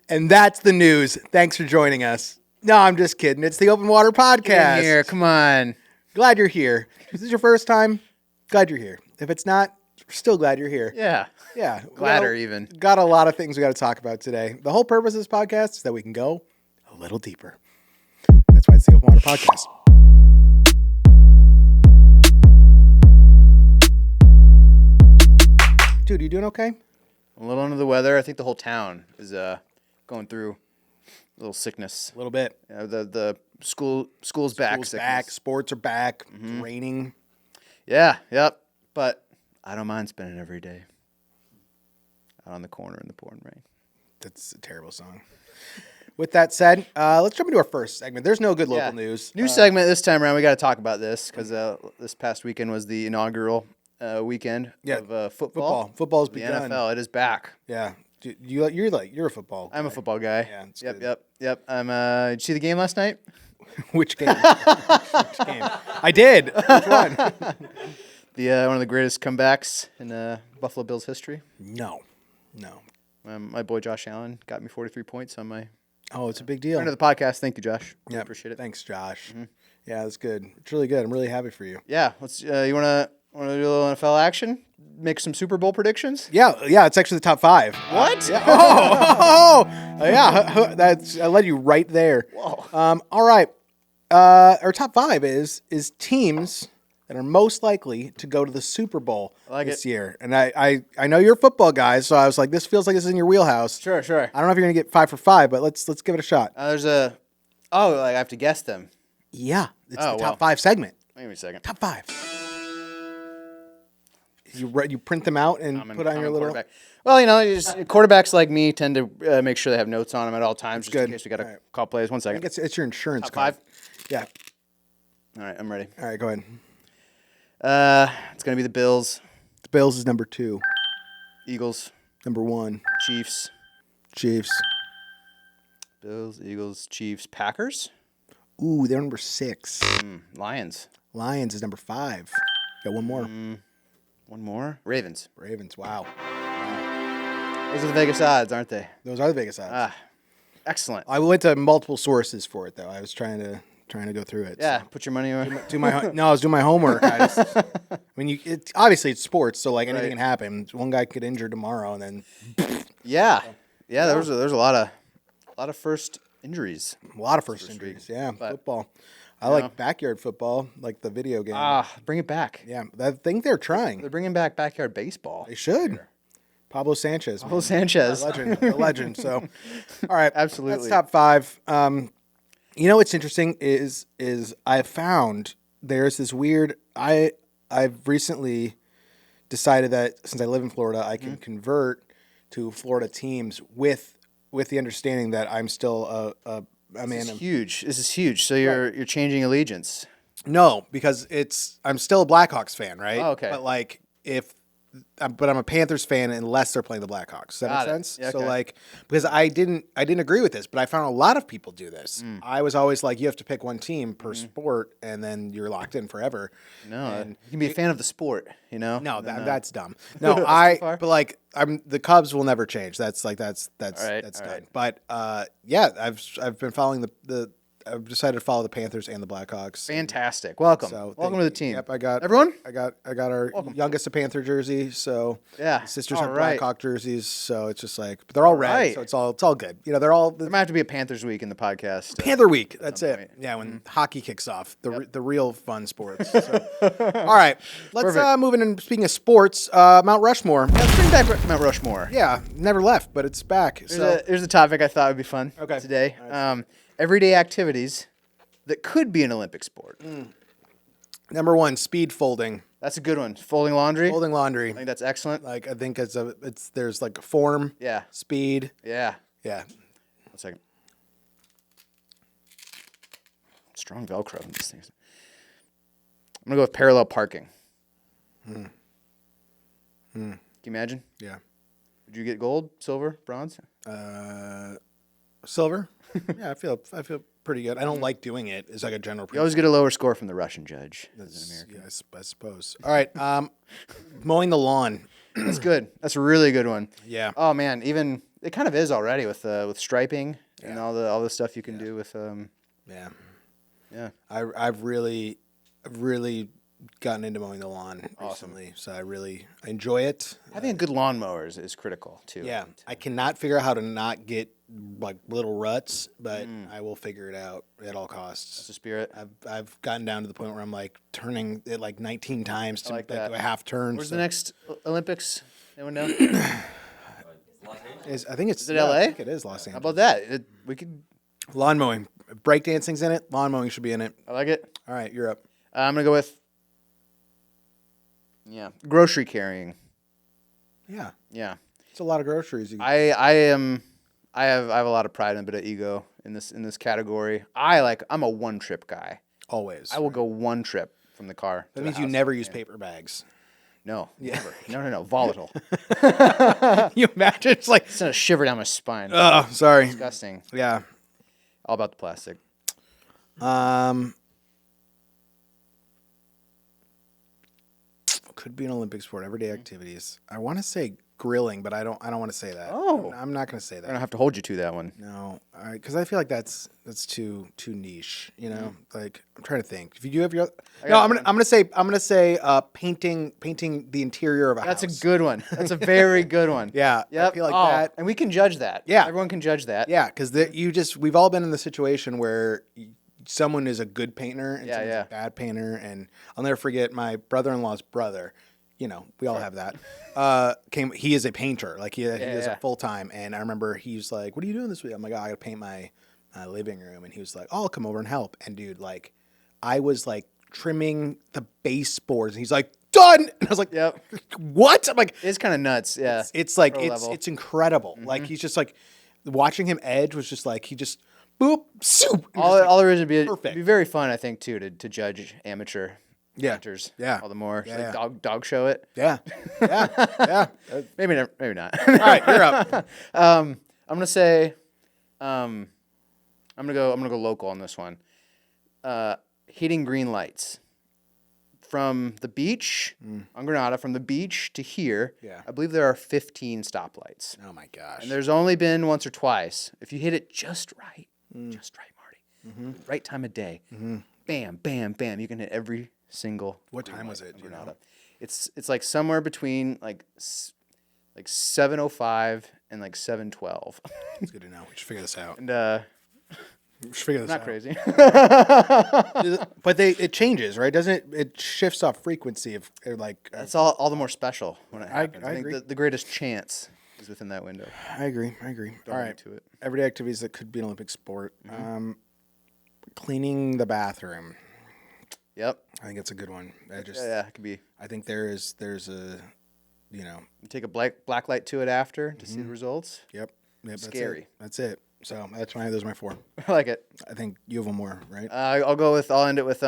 And that's the news. Thanks for joining us. No, I'm just kidding. It's the Open Water Podcast. Get in here, come on. Glad you're here. If this is your first time, glad you're here. If it's not, still glad you're here. Yeah. Yeah. Gladder even. Got a lot of things we got to talk about today. The whole purpose of this podcast is that we can go a little deeper. That's why it's the Open Water Podcast. Dude, you doing okay? A little under the weather. I think the whole town is going through a little sickness. A little bit. The school's back. School's back. Sports are back. It's raining. Yeah, yep. But I don't mind spending every day out on the corner in the pouring rain. That's a terrible song. With that said, let's jump into our first segment. There's no good local news. New segment this time around. We got to talk about this because this past weekend was the inaugural weekend of football. Football's The begun. NFL, it is back. Yeah. Dude, you're a football guy. I'm a football guy. Yeah, it's yep, good. yep. Did you see the game last night? Which game? Which game? I did. Which one? One of the greatest comebacks in Buffalo Bills history. No. My boy Josh Allen got me 43 points on my. Oh, it's a big deal. Friend of the podcast. Thank you, Josh. Yeah, appreciate it. Thanks, Josh. Yeah, that's good. It's really good. I'm really happy for you. Yeah, let's. You wanna do a little NFL action? Make some Super Bowl predictions? Yeah. It's actually the top 5. What? Yeah. Yeah. I led you right there. Whoa. All right. Our top 5 is teams that are most likely to go to the Super Bowl this year. And I know you're a football guy, so I was like, this feels like this is in your wheelhouse. Sure. I don't know if you're gonna get 5 for 5, but let's give it a shot. I have to guess them. Yeah, it's the top 5 segment. Wait a second. Top 5. You print them out and put on your little. Well, quarterbacks like me tend to make sure they have notes on them at all times, just in case we got to call plays. 1 second. I think it's your insurance Top card. 5. Yeah. All right, I'm ready. All right, go ahead. It's gonna be the Bills, The Bills is number 2. Eagles, Number 1. Chiefs. Bills, Eagles, Chiefs, Packers. Ooh, they're number 6. Lions. Lions is number 5. Got one more. One more. Ravens. Wow. Those are the Vegas odds, aren't they? Those are the Vegas odds. Excellent. I went to multiple sources for it though. I was trying to go through it. Yeah, so. put your money on. I was doing my homework. Obviously it's sports, so like anything can happen. One guy could injure tomorrow, and then Yeah. There's a lot of first injuries. a lot of first injuries. Yeah, football. I like backyard football, like the video game. Bring it back. Yeah, I think they're trying. They're bringing back backyard baseball. They should. Pablo Sanchez. Pablo Sanchez. A legend. So, all right. Absolutely. That's top 5. What's interesting is I found there's this weird. I've recently decided that since I live in Florida, I can convert to Florida teams with the understanding that I'm still a man. This is huge. So you're changing allegiance. No, because I'm still a Blackhawks fan, right? Oh, okay. But like but I'm a Panthers fan unless they're playing the Blackhawks. Does that make sense? Yeah, So okay. like, because I didn't agree with this, but I found a lot of people do this. I was always like, you have to pick one team per sport, and then you're locked in forever. No, you can be a fan of the sport. No, that's dumb. No, but like the Cubs will never change. That's done. right. But I've been following I've decided to follow the Panthers and the Blackhawks. Fantastic. Welcome. So Welcome to the team. Yep, I got everyone. I got our youngest a Panther jersey. So Yeah. sisters All have right. Blackhawk jerseys. So it's just like, but they're all red. right. So it's all good. They're all There might have to be a Panthers week in the podcast. Panther week. That's it. point. Yeah, when hockey kicks off, the real fun sports. So. All right, let's move in. And speaking of sports, Mount Rushmore. Let's bring back Mount Rushmore. Yeah, never left, but it's back. Here's a topic I thought would be fun today. Right. Everyday activities that could be an Olympic sport. Number 1, speed folding. That's a good one. Folding laundry. Folding laundry. I think that's excellent. Like I think there's like a form. Yeah. Speed. Yeah. Yeah. 1 second. Strong Velcro in these things. I'm gonna go with parallel parking. Can you imagine? Yeah. Would you get gold, silver, bronze? Silver. Yeah, I feel pretty good. I don't like doing it. It's like a general You principle. always get a lower score from the Russian judge as an American. Yeah, I suppose. All right. Mowing the lawn. That's good. That's a really good one. Yeah. Oh man, even It kind of is already with striping and all the stuff you can do with Yeah. Yeah. I've really gotten into mowing the lawn recently, so I enjoy it. Having a good lawnmower is critical too. Yeah, I cannot figure out how to not get like little ruts, but I will figure it out at all costs. That's the spirit. I've gotten down to the point where I'm like turning it like 19 times to like do that. a half turn. Where's the next Olympics? Anyone know? I think it's Is it LA? I think it is Los How Angeles. about that? We could. Lawn mowing, breakdancing's in it. Lawn mowing should be in it. I like it. All right, you're up. I'm gonna go with. Yeah, grocery carrying. Yeah, Yeah, it's a lot of groceries. I have a lot of pride and a bit of ego in this category. I'm a one trip guy. Always. I will go one trip from the car. That means you never use paper bags. No, never. No. Volatile. You imagine? It's like, Sent a shiver down my spine. oh, sorry. Disgusting. Yeah. All about the plastic. Could be an Olympic sport. Everyday activities. I want to say grilling, but I don't want to say that. Oh. I'm not going to say I don't that. have to hold you to that one. No, because I feel like that's too niche. You know, like I'm trying to think. If you do have your, no, I'm gonna say painting the interior of a house. That's a good one. That's a very good one. Yeah, Yep. I feel like that. And we can judge that. Yeah. Everyone can judge that. Yeah, because we've all been in the situation where someone is a good painter and someone's a bad painter, and I'll never forget my brother-in-law's brother. You know, we all have that. He is a painter, like he is a full time, and I remember he was like, "What are you doing this week?" I'm like, "Oh, I got to paint my living room," and he was like, "Oh, I'll come over and help." And dude, like, I was like trimming the baseboards, and he's like, "Done!" And I was like, Yep. "What?" I'm like, It's kind of nuts. Yeah. it's like Pro it's level. it's incredible. Like he's just like watching him edge was just like he just boop soup. All there is would be perfect. it'd be very fun, I think, too, to judge amateur painters. Yeah. All the more. Yeah, Like dog show it. Yeah, yeah. Maybe not. All right, you're up. I'm gonna say, I'm gonna go local on this one. Heating green lights from the beach on Granada, from the beach to here. Yeah. I believe there are 15 stoplights, Oh my gosh. and there's only been once or twice. If you hit it just right, Marty, right time of day, bam, bam, bam, you can hit every single. What green time light was it? on Do you know? Granada. It's like somewhere between like 7:05 and like 7:12. It's good to know. We should figure this out. And We should figure this not out. crazy. But it changes, right? Doesn't it? It shifts off frequency of like. That's all the more special when it happens. I I think agree. the greatest chance is within that window. I agree. All right. To it. Everyday activities that could be an Olympic sport. Cleaning the bathroom. Yep. I think it's a good one. Yeah, it could be. I think there's a, you know. You take a black light to it after to see the results. Yep. Scary. That's it. So those are my four. I like it. I think you have one more, right? I'll end it with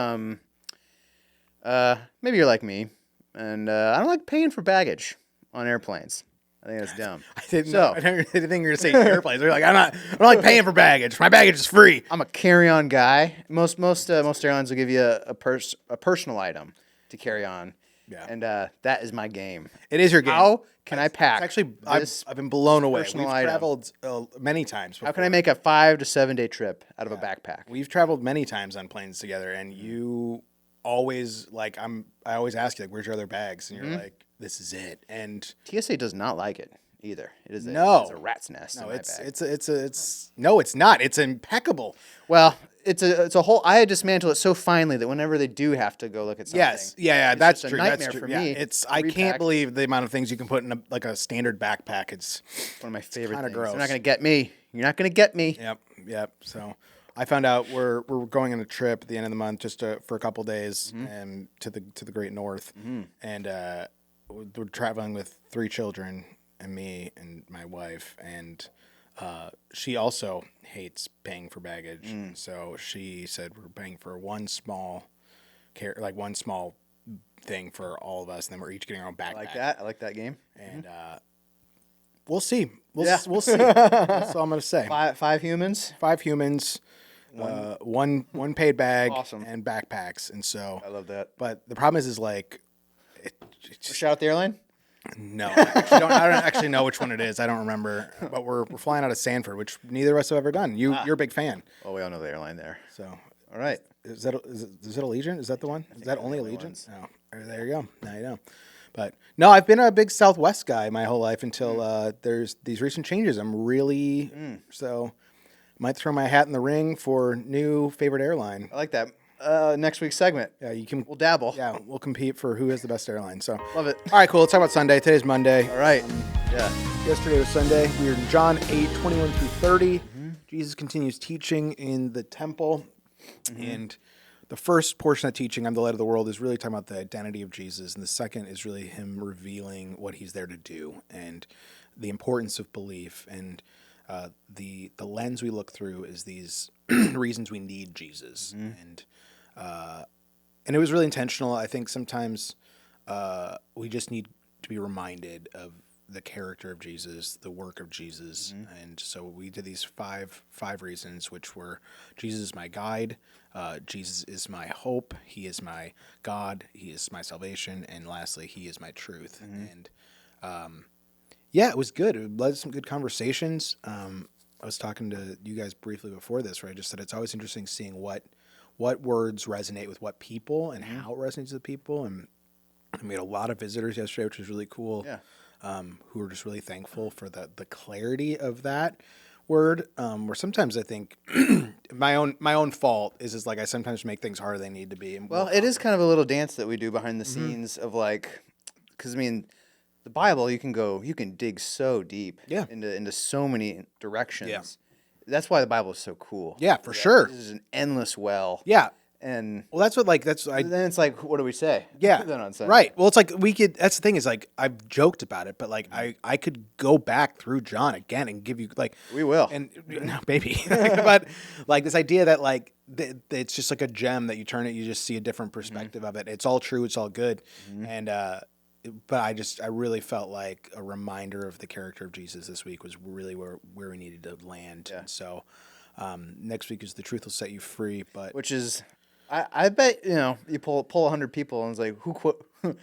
maybe you're like me, and I don't like paying for baggage on airplanes. I think that's dumb. I didn't So- think you were gonna say airplanes. They're like, I don't like paying for baggage. My baggage is free. I'm a carry-on guy. Most airlines will give you a personal item to carry on. Yeah. And that is my game. It is your game. How can I pack? Actually, this I've been blown away. We've personal item? traveled many times. How can I make a 5 to 7 day trip out of a backpack? We've traveled many times on planes together, and you always like I always ask you like, "Where's your other bags?" And you're like, "This is it." And TSA does not like it either. It is No. it's a rat's nest. no, in my bag. it's no, it's not. It's impeccable. Well, it's a whole. I dismantle it so finely that whenever they do have to go look at something, Yes, yeah, it's that's just a true. nightmare That's true. for Yeah, me. it's to I can't repack. believe the amount of things you can put in a standard backpack. It's One of my favorite kinda things. gross. You're not gonna get me. You're not gonna get me. Yep. So I found out we're going on a trip at the end of the month just for a couple days and to the Great North, and we're traveling with 3 children and me and my wife, and she also hates paying for baggage. So she said we're paying for one small thing for all of us, and then we're each getting our own backpack. I like that. I like that game. And we'll see. We'll Yeah. see. That's all I'm gonna say. Five humans. 5 humans, one paid bag, Awesome. and backpacks, and so. I love that. But the problem is like, Shout out the airline. No, I don't actually know which one it is. I don't remember. But we're flying out of Sanford, which neither of us have ever done. You're a big fan. Oh, we all know the airline there. So, All right. is it Allegiant? Is that the one? Is that only only Allegiant? ones. No. There you go. Now you know. But no, I've been a big Southwest guy my whole life until there's these recent changes. I'm really so might throw my hat in the ring for new favorite airline. I like that. Next week's segment. Yeah, you can. We'll dabble. Yeah, we'll compete for who has the best airline. So Love it. All right, cool. Let's talk about Sunday. Today's Monday. All right. Yeah. Yesterday was Sunday. We were in John 8:21 through 30. Jesus continues teaching in the temple. And the first portion of teaching, I'm the light of the world, is really talking about the identity of Jesus. And the second is really him revealing what he's there to do and the importance of belief. And the lens we look through is these reasons we need Jesus. And it was really intentional. I think sometimes we just need to be reminded of the character of Jesus, the work of Jesus. And so we did these five reasons, which were Jesus is my guide, Jesus is my hope, he is my God, he is my salvation, and lastly, he is my truth. And yeah, it was good. It led to some good conversations. I was talking to you guys briefly before this, where I just said it's always interesting seeing what words resonate with what people and how it resonates with people. And we had a lot of visitors yesterday, which was really cool. Yeah. Who were just really thankful for the clarity of that word. Where sometimes I think my own fault is like I sometimes make things harder than they need to be. And Well, it is kind of a little dance that we do behind the scenes of like, because I mean, the Bible you can dig so deep into so many directions. Yeah. That's why the Bible is so cool. Yeah, for sure. This is an endless well. Yeah. And Well, that's what then it's like, what do we say? Yeah. Then on Sunday. Right. Well, it's like that's the thing is like I've joked about it, but like I could go back through John again and give you like We will. and no, baby, but like this idea that like it's just like a gem that you turn it, you just see a different perspective of it. It's all true. It's all good. And but I really felt like a reminder of the character of Jesus this week was really where we needed to land. Yeah. And so next week is the truth will set you free. But Which is, I bet you pull 100 people and it's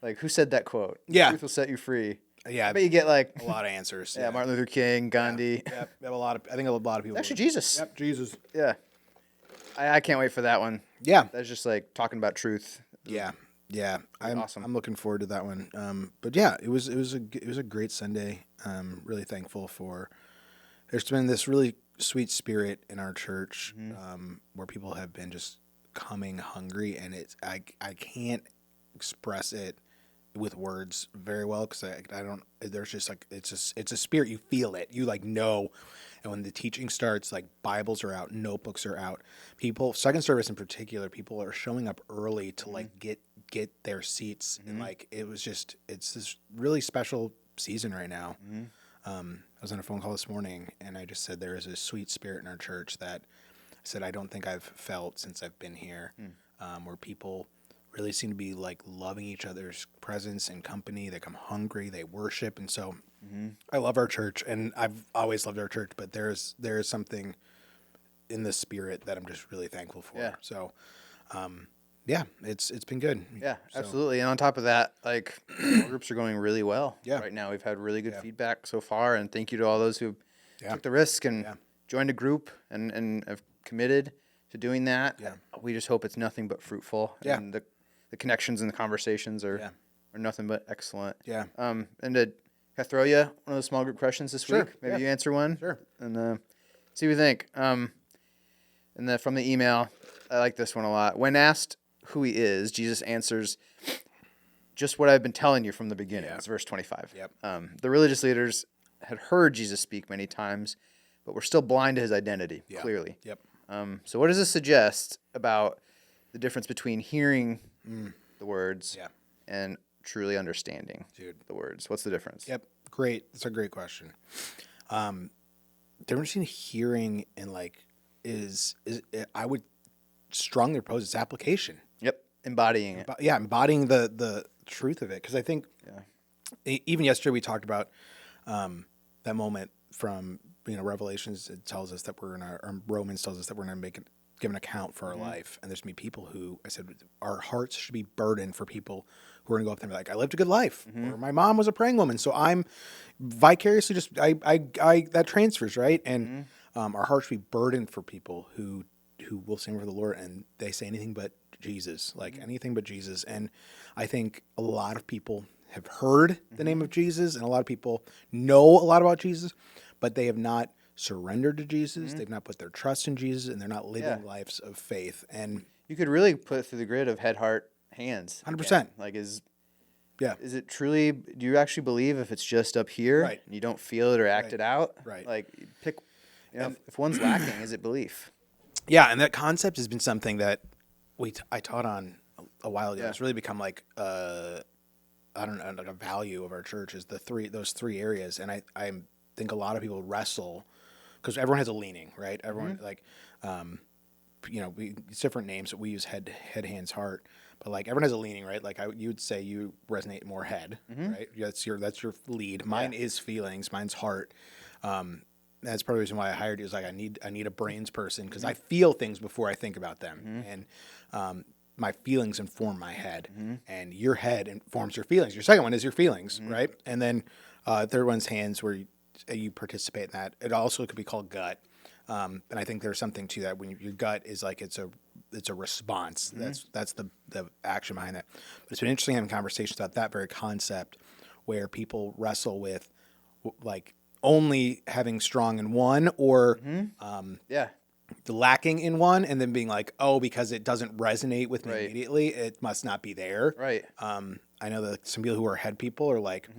like who said that quote? Yeah. Truth will set you free. yeah, I bet you get like a lot of answers. yeah, Martin Luther King, Gandhi. Yep, I think a lot of people. Actually, Jesus. Yep, Jesus. Yeah. I can't wait for that one. Yeah, That's just like talking about truth. yeah. Awesome. I'm looking forward to that one. But yeah, it was a great Sunday. Really thankful for. There's been this really sweet spirit in our church, where people have been just coming hungry, and I can't express it with words very well because I don't. There's just like it's a spirit. You feel it. You like know. And when the teaching starts, like Bibles are out, notebooks are out. People, second service in particular, people are showing up early to like get their seats. And like it's this really special season right now. I was on a phone call this morning, and I just said there is a sweet spirit in our church that I said I don't think I've felt since I've been here, where people really seem to be like loving each other's presence and company. They come hungry, they worship, and so I love our church, and I've always loved our church. But there is something in the spirit that I'm just really thankful for. Yeah. So, yeah, it's been good. Yeah, So, absolutely. And on top of that, like our groups are going really well. Yeah. Right now, we've had really good feedback so far, and thank you to all those who took the risk and joined a group and have committed to doing that. Yeah. We just hope it's nothing but fruitful. Yeah. And the connections and the conversations are nothing but excellent. Yeah. And to can I throw you one of those small group questions this Sure. week? Maybe you answer one. Sure. And see what you think. And then from the email, I like this one a lot. When asked who he is, Jesus answers, just what I've been telling you from the beginning. Yeah. It's verse 25. Yep. The religious leaders had heard Jesus speak many times, but were still blind to his identity, clearly. Yep. So what does this suggest about the difference between hearing the words and truly understanding the words? What's the difference? Yep. Great. That's a great question. The difference between hearing and like is I would strongly propose it's application. Yep. Embodying it. Yeah, embodying the truth of it. Because I think even yesterday we talked about that moment from Revelations. It tells us that we're in Romans tells us that we're going to make give an account for our life. And there's going to be people who, I said, our hearts should be burdened for people who are going to go up there and be like, I lived a good life. Or my mom was a praying woman. So I'm vicariously just, that transfers, right? And our hearts should be burdened for people who will sing for the Lord and they say anything but Jesus, like anything but Jesus. And I think a lot of people have heard the name of Jesus, and a lot of people know a lot about Jesus, but they have not surrendered to Jesus. They've not put their trust in Jesus, and they're not living lives of faith. And you could really put it through the grid of head, heart, hands. 100%. Like is yeah, it truly? Do you actually believe if it's just up here, Right. and you don't feel it or act it out? Right. Like pick. If one's lacking, is it belief? yeah, and that concept has been something that I taught on a while ago. It's really become like I don't know, like a value of our church is those three areas, and I think a lot of people wrestle because everyone has a leaning, right? Everyone like, it's different names, but we use head, hands, heart. But like everyone has a leaning, right? Like you would say you resonate more head, right? That's your lead. Mine is feelings. Mine's heart. That's part of the reason why I hired you. Is like I need a brains person because I feel things before I think about them, and my feelings inform my head, and your head informs your feelings. Your second one is your feelings, right? And then third one's hands, where you participate in that. It also could be called gut, and I think there's something to that. When your gut is like it's a response. That's the action behind that. But it's been interesting having conversations about that very concept, where people wrestle with like only having strong in one or the lacking in one, and then being like, oh, because it doesn't resonate with me immediately, it must not be there. Right. I know that some people who are head people are like,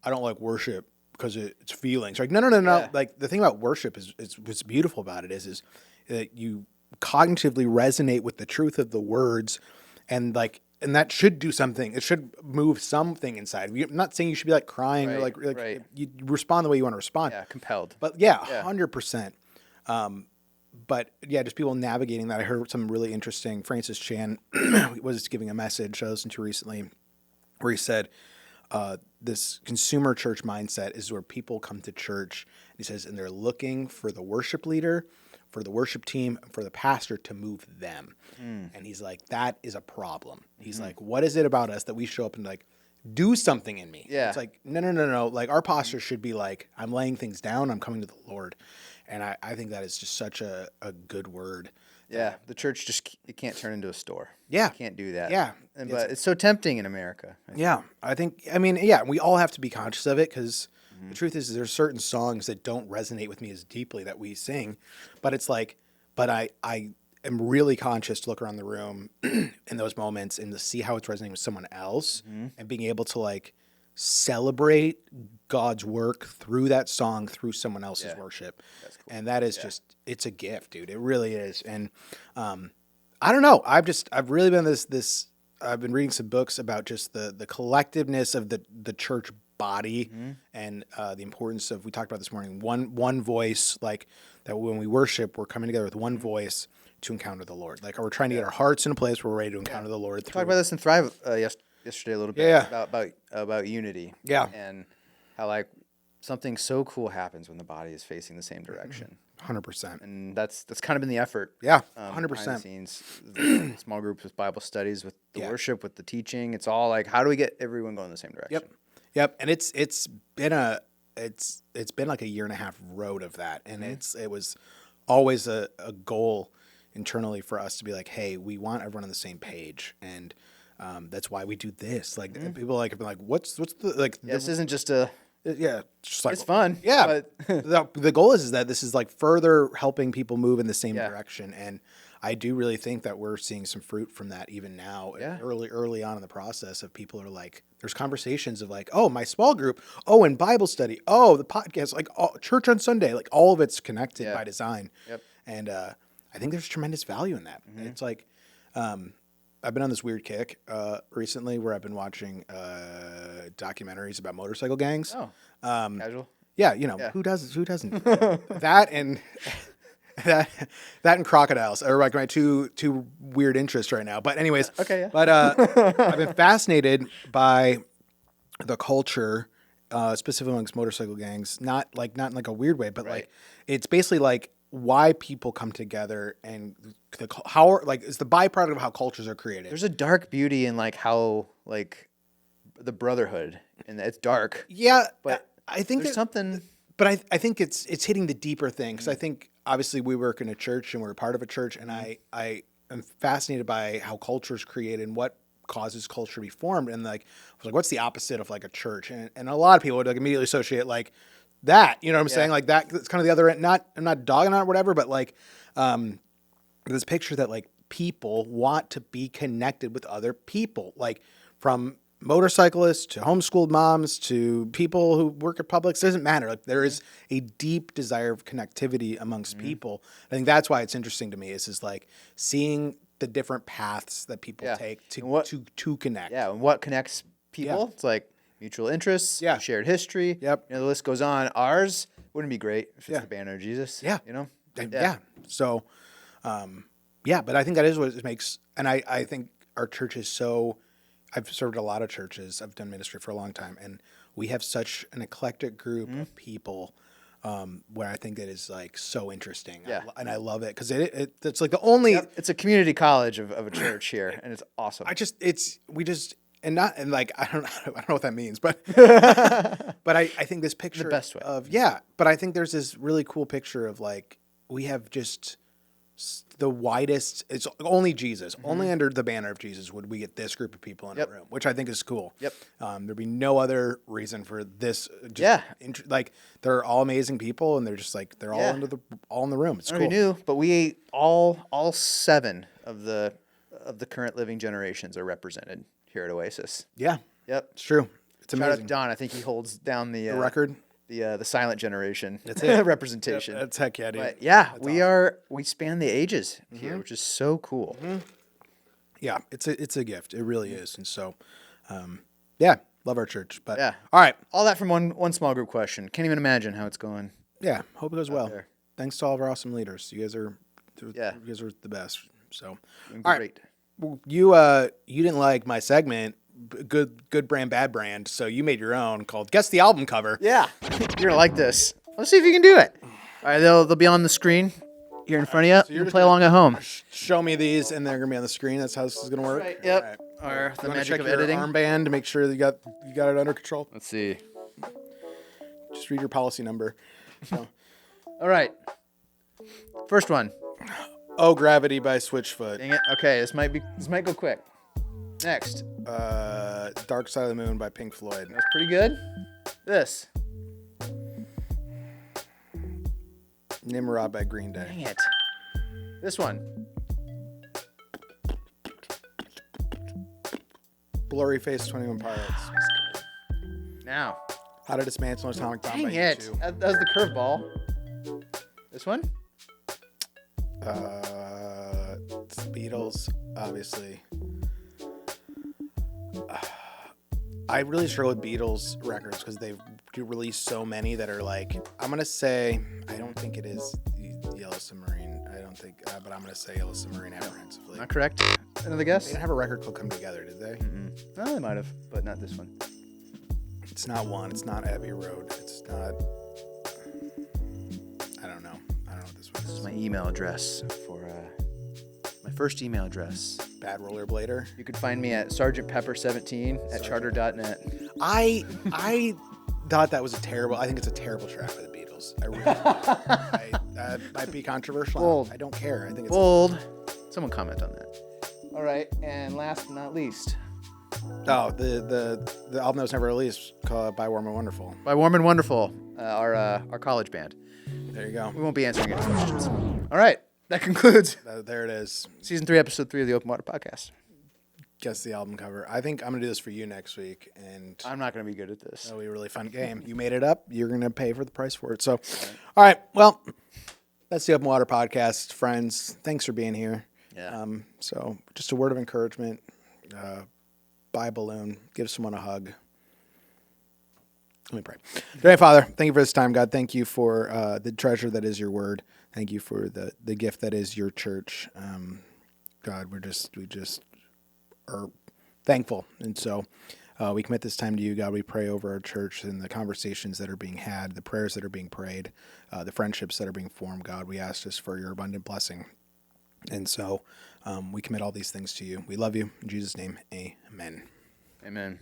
I don't like worship because it's feelings. Like, no. Yeah. Like the thing about worship is what's beautiful about it is that you cognitively resonate with the truth of the words, and that should do something. It should move something inside. I'm not saying you should be like crying or like you respond the way you want to respond. Yeah, compelled. But 100%. But yeah, just people navigating that. I heard something really interesting. Francis Chan was giving a message I listened to recently where he said, this consumer church mindset is where people come to church, and he says, and they're looking for the worship leader, for the worship team, for the pastor to move them. And he's like, that is a problem. He's like, what is it about us that we show up and like, do something in me? Yeah. It's like, no. Like our posture should be like, I'm laying things down. I'm coming to the Lord. And I think that is just such a good word. Yeah. The church it can't turn into a store. Yeah. You can't do that. Yeah. But it's so tempting in America. We all have to be conscious of it because the truth is there's certain songs that don't resonate with me as deeply that we sing, but it's like, I am really conscious to look around the room in those moments and to see how it's resonating with someone else and being able to like celebrate God's work through that song, through someone else's worship. That's cool. And that is just, it's a gift, dude. It really is. And I don't know. I've really been I've been reading some books about just the collectiveness of the church body and the importance of, we talked about this morning, one voice, like that when we worship, we're coming together with one voice to encounter the Lord. Like we're trying to get our hearts in a place where we're ready to encounter the Lord. Talked about this in Thrive yesterday a little bit about unity. Yeah. And how like something so cool happens when the body is facing the same direction. 100%. And that's kind of been the effort. Yeah, 100%. Behind the scenes, the small groups with Bible studies, with the worship, with the teaching. It's all like, how do we get everyone going in the same direction? Yep. And it's been like a year and a half road of that, and it was always a goal internally for us to be like, hey, we want everyone on the same page, and that's why we do this. Like people have been like, what's the like? Yeah, this isn't just a. Yeah, just like, it's fun. Yeah, but the goal is that this is like further helping people move in the same direction, and I do really think that we're seeing some fruit from that even now. Yeah. Early on in the process of people are like, there's conversations of like, oh, my small group, oh, and Bible study, oh, the podcast, like church on Sunday, like all of it's connected by design. Yep. And I think there's tremendous value in that. It's like, I've been on this weird kick recently where I've been watching documentaries about motorcycle gangs. Oh, casual. Yeah, who doesn't? that and that and crocodiles are like my two weird interests right now. But anyways, okay. Yeah. But I've been fascinated by the culture, specifically amongst motorcycle gangs. Not in like a weird way, but like it's basically like why people come together and how like it's the byproduct of how cultures are created. There's a dark beauty in like how like the brotherhood, and it's dark. Yeah, But I think there's something. but I think it's hitting the deeper thing because I think obviously we work in a church and we're a part of a church, and I am fascinated by how culture is created and what causes culture to be formed, and like I was like, what's the opposite of like a church? And a lot of people would like immediately associate like that, you know what I'm saying? Like that, it's kind of the other end. I'm not dogging on it or whatever, but like this picture that like people want to be connected with other people, like from motorcyclists to homeschooled moms to people who work at Publix. It doesn't matter. Like there is a deep desire of connectivity amongst people. I think that's why it's interesting to me is like seeing the different paths that people take to connect. Yeah, and what connects people? Yeah. It's like mutual interests, Yeah. shared history. Yep. You know, the list goes on. Ours wouldn't be great if it's the banner of Jesus. Yeah. You know? Yeah. So, but I think that is what it makes, and I think our church is so, I've served a lot of churches. I've done ministry for a long time, and we have such an eclectic group of people where I think it is like so interesting. Yeah. And I love it because it's like the only, It's a community college of a church here, and it's awesome. I don't know what that means, but but I think this picture The best way. But I think there's this really cool picture of like we have just the widest. It's only Jesus, only under the banner of Jesus would we get this group of people in a room, which I think is cool. Yep. There'd be no other reason for this. Like they're all amazing people, and they're just like they're all in the room. It's I don't cool. know if you knew, but we ate all 7 of the current living generations are represented here at Oasis. Yeah. Yep. It's true. It's Shout out amazing. to Don. I think he holds down the record. the silent generation. That's it. representation. That's heck yeah, dude. But yeah, we span the ages here, which is so cool. Yeah, it's a gift. It really is. And so, love our church. But Yeah. all right. All that from one small group question. Can't even imagine how it's going. Yeah, hope it goes well. there. Thanks to all of our awesome leaders. You guys are you guys are the best. So, all right. Great. You didn't like my segment, good brand, bad brand. So you made your own called Guess the Album Cover. Yeah, you're gonna like this. Let's see if you can do it. All right, they'll be on the screen here in front of you. So you you're can play along at home. Show me these, and they're gonna be on the screen. That's how this is gonna work. Right, yep. All right. Or the You wanna magic check of your editing. armband to make sure that you got it under control. Let's see. Just read your policy number. So. All right. First one. Oh, Gravity by Switchfoot. Dang it. Okay, this might go quick. Next. Dark Side of the Moon by Pink Floyd. That's pretty good. This. Nimrod by Green Day. Dang it. This one. Blurry Face 21 Pilots. Now. How to Dismantle an Atomic Bomb by Dang it. U2. That was the curveball. This one? It's the Beatles, obviously. I really struggle with Beatles records because they've released so many that are like, I'm going to say, I don't think it is Yellow Submarine. I don't think, but I'm going to say Yellow Submarine apprehensively. Not correct. Another They guess? didn't have a record called Come Together, did they? No, they might have, but not this one. It's not one. It's not Abbey Road. It's not. I don't know. I don't know what this one This is is. my email address for my first email address. Bad Rollerblader. You could find me at sergeantpepper17@charter.net. I thought that was I think it's a terrible track by the Beatles. I really that might be controversial. Bold. I don't care. I think it's Bold. Someone comment on that. All right, and last but not least, the album that was never released called By Warm and Wonderful. by Warm and Wonderful, our college band. There you go. We won't be answering any questions. All right, that concludes There it is. season 3, episode 3 of the Open Water Podcast. Guess the album cover. I think I'm gonna do this for you next week, and I'm not going to be good at this. it'll be a really fun game. You made it up. You're gonna pay for the price for it. So, all right. Well, that's the Open Water Podcast, friends. Thanks for being here. Yeah. So just a word of encouragement. Buy a balloon. Give someone a hug. Let me pray. Dear Father, thank you for this time, God. Thank you for the treasure that is your word. Thank you for the gift that is your church. God, we just are thankful. And so We commit this time to you, God. We pray over our church and the conversations that are being had, the prayers that are being prayed, the friendships that are being formed, God. We ask just for your abundant blessing. And so we commit all these things to you. We love you. In Jesus' name, amen. Amen.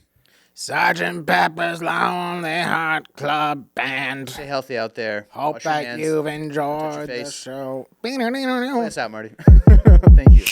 Sergeant Pepper's Lonely Heart Club Band. Stay healthy out there. Hope Wash your that hands. you've Touch your enjoyed the face. show. Play us out, Marty. Thank you.